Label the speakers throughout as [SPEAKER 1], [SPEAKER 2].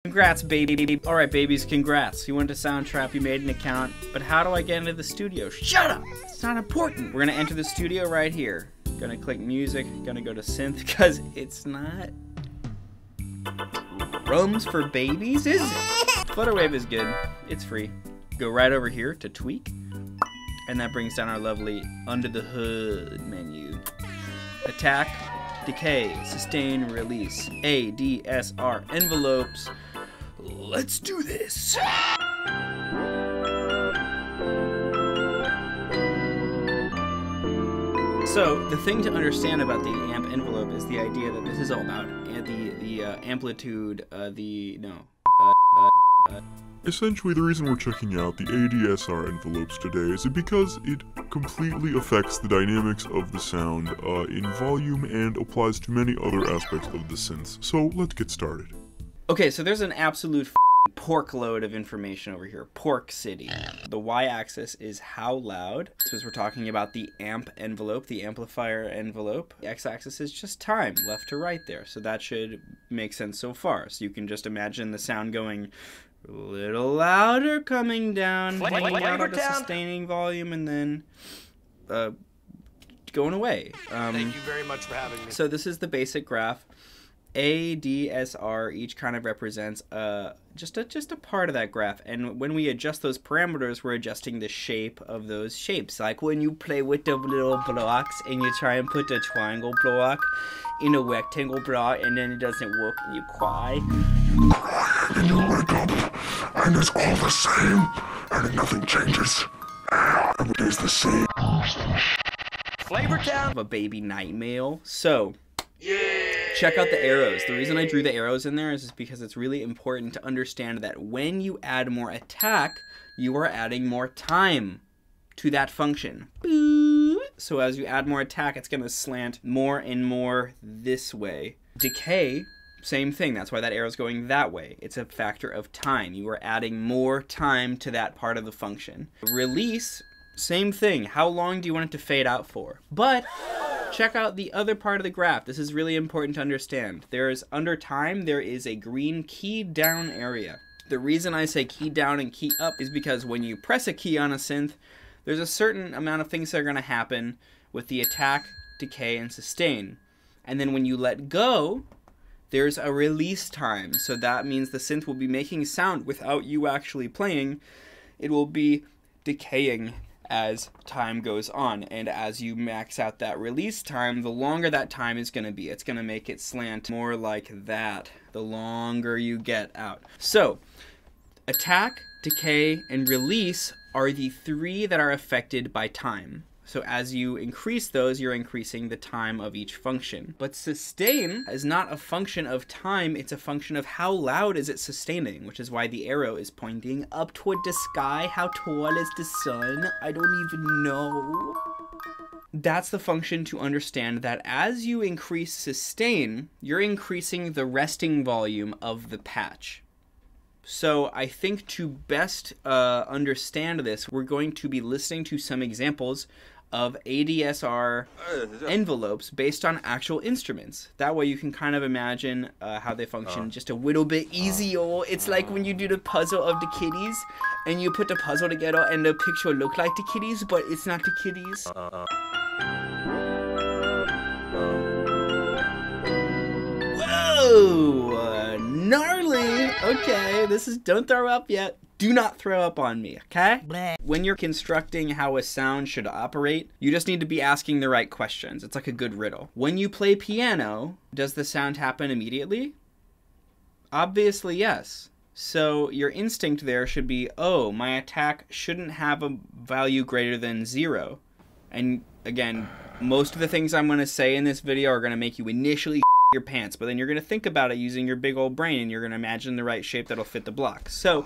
[SPEAKER 1] Congrats, baby. Alright, babies, congrats. You went to Soundtrap, you made an account, but how do I get into the studio? Shut up! It's not important. We're gonna enter the studio right here. Gonna click music, gonna go to synth, because it's not drums for babies, is it? Flutterwave is good. It's free. Go right over here to tweak, and that brings down our lovely under the hood menu. Attack, decay, sustain, release, ADSR envelopes. Let's do this. So the thing to understand about the amp envelope is the idea that this is all about the amplitude,
[SPEAKER 2] Essentially, the reason we're checking out the ADSR envelopes today is because it completely affects the dynamics of the sound in volume and applies to many other aspects of the synths. So let's get started.
[SPEAKER 1] Okay, so there's an absolute pork load of information over here. Pork City. The y-axis is how loud. So as we're talking about the amp envelope, the amplifier envelope. The x-axis is just time, left to right there. So that should make sense so far. So you can just imagine the sound going a little louder, coming down, hanging out at a sustaining volume, and then going away.
[SPEAKER 3] Thank you very much for having me.
[SPEAKER 1] So this is the basic graph. A, D, S, R each kind of represents just a part of that graph, and when we adjust those parameters, we're adjusting the shape of those shapes. Like when you play with the little blocks and you try and put a triangle block in a rectangle block, and then it doesn't work, and you cry.
[SPEAKER 4] You cry and you wake up, and it's all the same, and nothing changes. Every day's the same.
[SPEAKER 3] Flavortown.
[SPEAKER 1] A baby nightmare. So. Check out the arrows. The reason I drew the arrows in there is because it's really important to understand that when you add more attack, you are adding more time to that function. So as you add more attack, it's going to slant more and more this way. Decay, same thing. That's why that arrow's going that way. It's a factor of time. You are adding more time to that part of the function. Release, same thing. How long do you want it to fade out for? But check out the other part of the graph. This is really important to understand. Under time, there is a green key down area. The reason I say key down and key up is because when you press a key on a synth, there's a certain amount of things that are going to happen with the attack, decay, and sustain. And then when you let go, there's a release time. So that means the synth will be making sound without you actually playing. It will be decaying as time goes on, and as you max out that release time, the longer that time is going to be. It's going to make it slant more like that the longer you get out. So attack, decay, and release are the three that are affected by time. So as you increase those, you're increasing the time of each function. But sustain is not a function of time, it's a function of how loud is it sustaining, which is why the arrow is pointing up toward the sky. How tall is the sun? I don't even know. That's the function to understand that as you increase sustain, you're increasing the resting volume of the patch. So I think to best understand this, we're going to be listening to some examples of ADSR envelopes based on actual instruments. That way you can kind of imagine how they function just a little bit easier. It's like when you do the puzzle of the kitties and you put the puzzle together and the picture look like the kitties, but it's not the kitties. Whoa! Gnarly! Okay, this is don't throw up yet. Do not throw up on me, okay? When you're constructing how a sound should operate, you just need to be asking the right questions. It's like a good riddle. When you play piano, does the sound happen immediately? Obviously, yes. So your instinct there should be, oh, my attack shouldn't have a value greater than 0. And again, most of the things I'm going to say in this video are going to make you initially your pants, but then you're going to think about it using your big old brain, and you're going to imagine the right shape that'll fit the block. So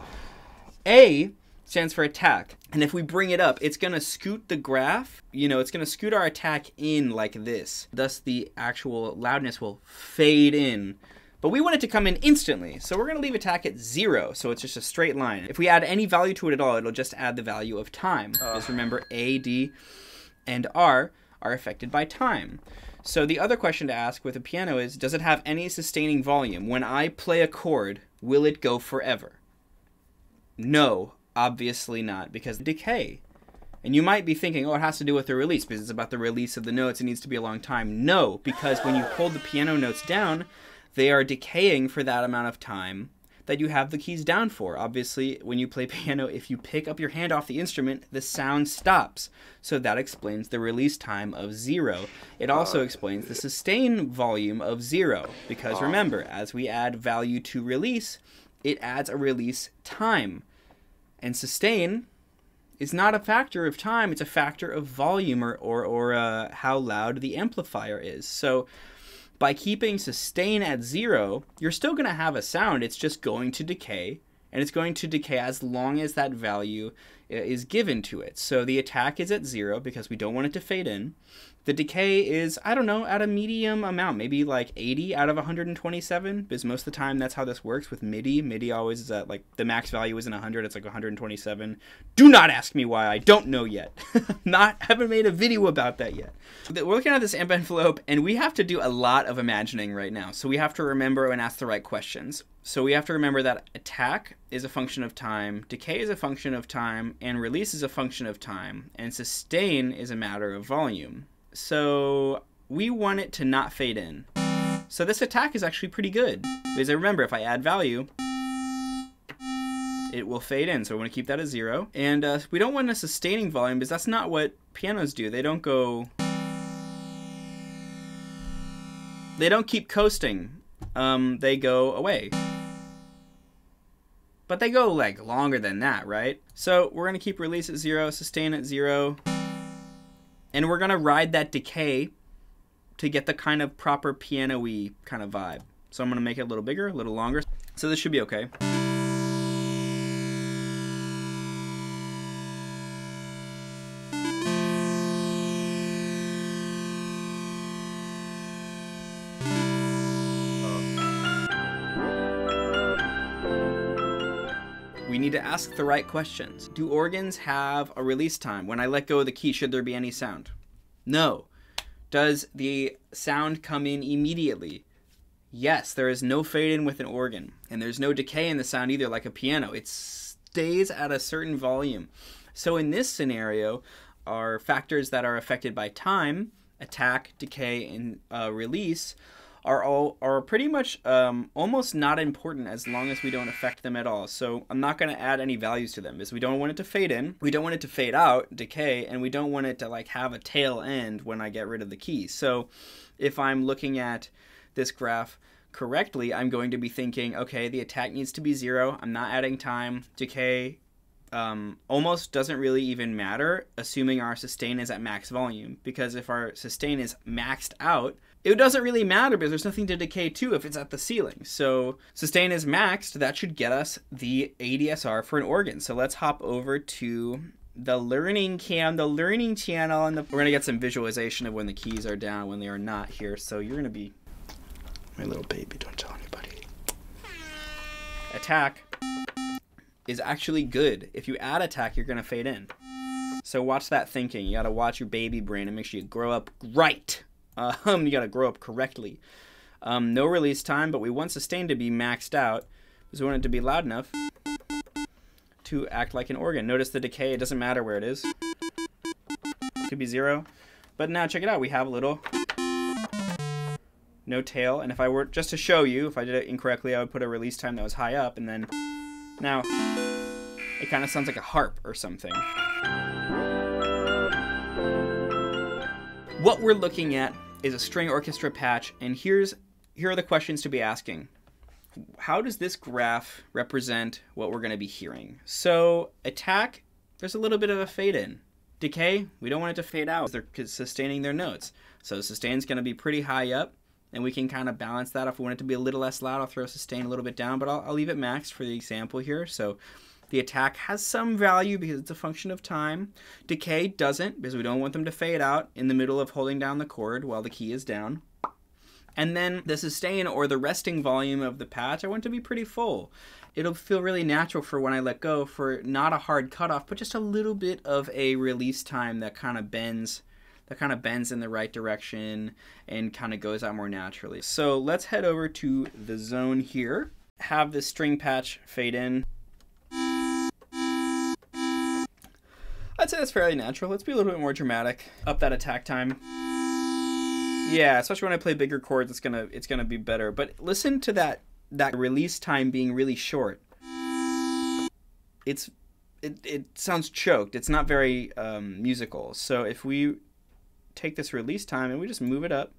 [SPEAKER 1] A stands for attack, and if we bring it up, it's going to scoot the graph, it's going to scoot our attack in like this. Thus, the actual loudness will fade in. But we want it to come in instantly, so we're going to leave attack at 0, so it's just a straight line. If we add any value to it at all, it'll just add the value of time. Just remember A, D, and R are affected by time. So the other question to ask with a piano is, does it have any sustaining volume? When I play a chord, will it go forever? No, obviously not, because decay. And you might be thinking, oh, it has to do with the release, because it's about the release of the notes, it needs to be a long time. No, because when you hold the piano notes down, they are decaying for that amount of time that you have the keys down for. Obviously, when you play piano, if you pick up your hand off the instrument, the sound stops. So that explains the release time of 0. It also explains the sustain volume of 0, because remember, as we add value to release, it adds a release time. And sustain is not a factor of time, it's a factor of volume or how loud the amplifier is. So by keeping sustain at 0, you're still going to have a sound, it's just going to decay, and it's going to decay as long as that value is given to it. So the attack is at 0 because we don't want it to fade in. The decay is, I don't know, at a medium amount, maybe like 80 out of 127, because most of the time that's how this works with MIDI. MIDI always is at, like, the max value isn't 100, it's like 127. Do not ask me why, I don't know yet. Haven't made a video about that yet. We're looking at this amp envelope, and we have to do a lot of imagining right now. So we have to remember and ask the right questions. So we have to remember that attack is a function of time, decay is a function of time, and release is a function of time, and sustain is a matter of volume. So we want it to not fade in. So this attack is actually pretty good, because I remember if I add value, it will fade in. So I want to keep that at 0. And we don't want a sustaining volume, because that's not what pianos do. They don't keep coasting. They go away. But they go like longer than that, right? So we're going to keep release at 0, sustain at 0. And we're going to ride that decay to get the kind of proper piano-y kind of vibe. So I'm going to make it a little bigger, a little longer. So this should be okay. We need to ask the right questions. Do organs have a release time? When I let go of the key, should there be any sound? No. Does the sound come in immediately? Yes, there is no fade in with an organ. And there's no decay in the sound either, like a piano. It stays at a certain volume. So in this scenario, our factors that are affected by time, attack, decay, and release, are pretty much almost not important as long as we don't affect them at all. So I'm not going to add any values to them because we don't want it to fade in, we don't want it to fade out, decay, and we don't want it to like have a tail end when I get rid of the key. So if I'm looking at this graph correctly, I'm going to be thinking, okay, the attack needs to be 0. I'm not adding time. Decay almost doesn't really even matter, assuming our sustain is at max volume, because if our sustain is maxed out, it doesn't really matter because there's nothing to decay to if it's at the ceiling. So sustain is maxed, that should get us the ADSR for an organ. So let's hop over to the learning channel, and we're going to get some visualization of when the keys are down, when they are not here. So you're going to be my little baby, don't tell anybody. Attack is actually good. If you add attack, you're going to fade in. So watch that thinking. You got to watch your baby brain and make sure you grow up right. You got to grow up correctly. No release time, but we want sustain to be maxed out because we want it to be loud enough to act like an organ. Notice the decay. It doesn't matter where it is. It could be 0. But now check it out. We have a little no tail. And if I were just to show you, if I did it incorrectly, I would put a release time that was high up, and then now it kind of sounds like a harp or something. What we're looking at is a string orchestra patch, and here are the questions to be asking. How does this graph represent what we're going to be hearing? So attack, there's a little bit of a fade in. Decay, we don't want it to fade out. They're sustaining their notes. So sustain's going to be pretty high up, and we can kind of balance that. If we want it to be a little less loud, I'll throw sustain a little bit down, but I'll leave it maxed for the example here. So the attack has some value because it's a function of time. Decay doesn't, because we don't want them to fade out in the middle of holding down the chord while the key is down. And then the sustain, or the resting volume of the patch, I want to be pretty full. It'll feel really natural for when I let go, for not a hard cutoff, but just a little bit of a release time that kind of bends in the right direction and kind of goes out more naturally. So let's head over to the zone here. have this string patch fade in. I'd say that's fairly natural. Let's be a little bit more dramatic. Up that attack time. Yeah, especially when I play bigger chords, it's gonna be better. But listen to that release time being really short. It sounds choked. It's not very musical. So if we take this release time and we just move it up,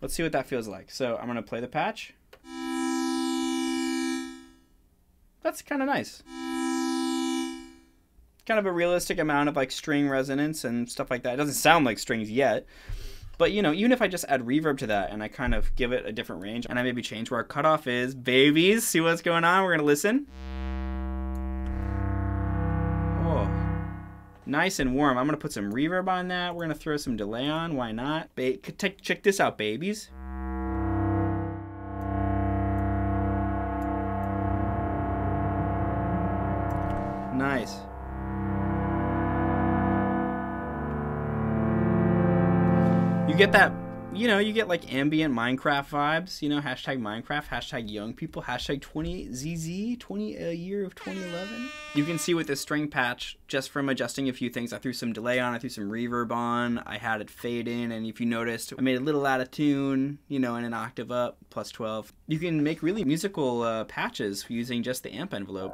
[SPEAKER 1] let's see what that feels like. So I'm gonna play the patch. That's kind of nice. Kind of a realistic amount of like string resonance and stuff like that. It doesn't sound like strings yet, but you know, even if I just add reverb to that and I kind of give it a different range and I maybe change where our cutoff is, babies, see what's going on? We're gonna listen. Oh, nice and warm. I'm gonna put some reverb on that. We're gonna throw some delay on. Why not? Check this out, babies. Nice. You get that, you know, you get like ambient Minecraft vibes, you know, hashtag Minecraft, hashtag young people, hashtag 20ZZ, 20 year of 2011. You can see with this string patch, just from adjusting a few things, I threw some delay on, I threw some reverb on, I had it fade in, and if you noticed, I made a little out of tune, you know, and an octave up, plus 12. You can make really musical patches using just the amp envelope.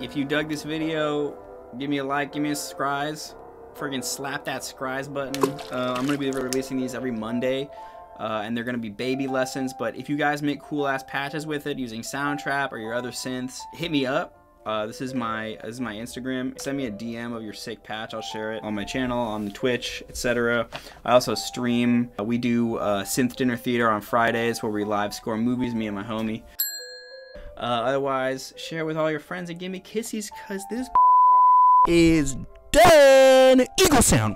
[SPEAKER 1] If you dug this video, give me a like, give me a subscribe. Friggin' slap that subscribe button. I'm gonna be releasing these every Monday, and they're gonna be baby lessons. But if you guys make cool ass patches with it using Soundtrap or your other synths, hit me up. This is my Instagram. Send me a DM of your sick patch. I'll share it on my channel, on the Twitch, etc. I also stream. We do Synth Dinner Theater on Fridays where we live score movies, me and my homie. Otherwise, share with all your friends and give me kissies, cause this is done. Eagle sound.